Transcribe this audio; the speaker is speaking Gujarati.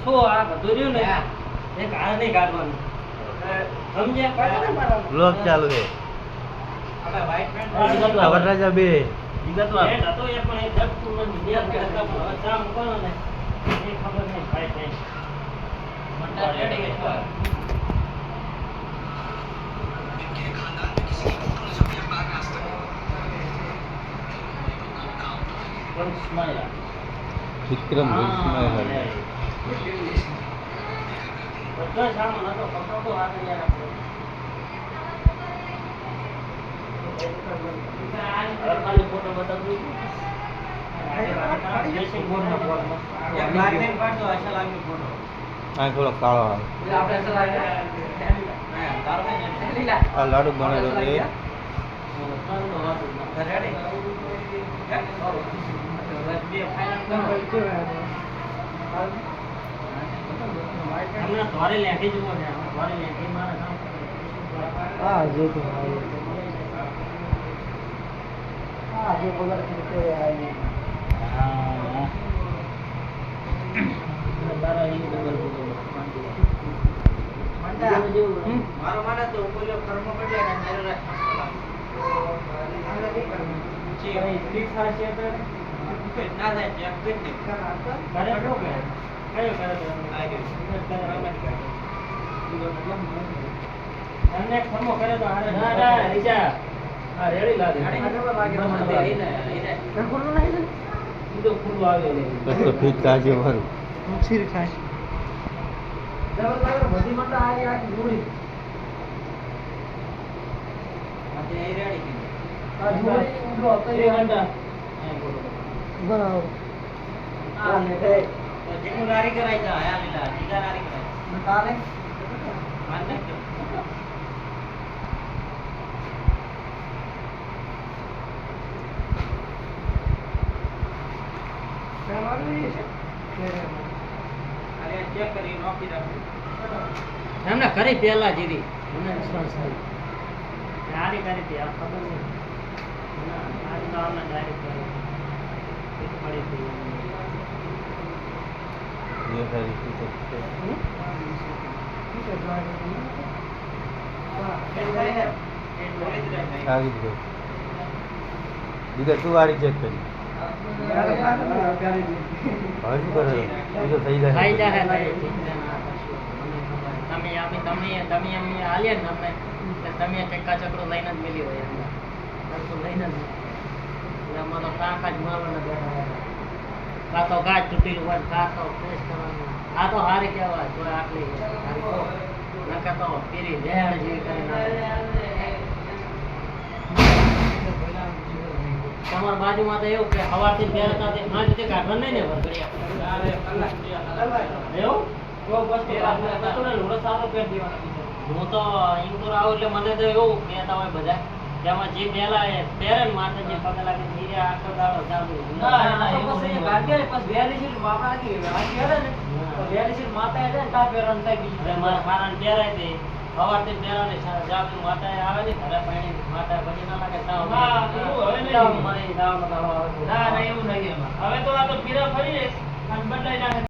પાછું આ બધું રહ્યું ને એક આ નહીં કાઢવાનું સમજ્યા બ્લોગ ચાલુ છે આપણે વ્હાઈટ પેન્ટ વરરાજા બે વિગતવાર હતો એ પણ એ દસપુર ની બે કરતા પણ ચા મૂકવાનો ને એ ખબર નહીં ભાઈ કઈ મંડા રેડી કે છો વિક્રમ સ્માઈલ બધા સામાન હતો કપડો તો હાથ યાર આપણે ખાલી ફોટો બતાવું આ થોડો કાળો આવે આ લાડુ બનાવેલો છે મારો માને તો બોલ્યો કર્મ પડ્યા ને મેરો ના થાય ચેક કરી કરે તો કે કયો કરે તમને કર્મો કરે તો હારે ના ના રીજા આ રેડી લાગે ખુલ્લું નહીં ને તો ખુલ્લું આવે ને બસ તો ફીટ કાજે ભરું છીર ખાય ડબલ લાગે બધી મતા આ ગુડી આજે એ રેડી કે આ ગુડી ઉડો તો એ ઘંટા બરાબર આ ને તો જીકુલારી કરાઈ જા આયા લીલા જીગારારી કરાઈ કાલે માનને એમને કરી પેલા જીરી મને વિશ્વાસ આવી આની કરી હતી આ ખબર નહીં આજ તો આમને ડાયરેક્ટ કરી પડી હતી ये सारी चीजें आगे देखो इधर तू वाली चेक कर હવે શું કરે એ તો થઈ જાય તમે આપી તમે એમ આલ્યા ને અમને તમે ચક્કા ચક્રો લઈને જ મેલી હોય લઈને જ એટલે અમારે તો કાંકા જ મારવાના બેઠા કાં તો ગાજ તૂટેલું હોય કાં તો ફ્રેશ કરવાનું આ તો હારી કહેવાય તો આટલી નકા તો પીરી લેણ જેવી કરીને તમારા બાજુમાં તો એવું કે સવારથી પહેરતા તે પાંચ રીતે કાઢવા નહીં ને વરઘડિયા એવું બસ લોડો સારો પહેરી દેવાનો હું તો ઇન્દોર આવું એટલે મને તો એવું કહેતા હોય બધા તેમાં જે પહેલા પહેરે ને માથે જે પગે લાગે ધીરે આખો દાડો ચાલુ મારા મારા પહેરાય તે સવારથી પહેરાને જાવી માતા આવે ને ઘરે પાણી માતા પછી ના લાગે એવું નહીં હવે તો આ તો પીરા ફરી અને બદલાઈ નાખે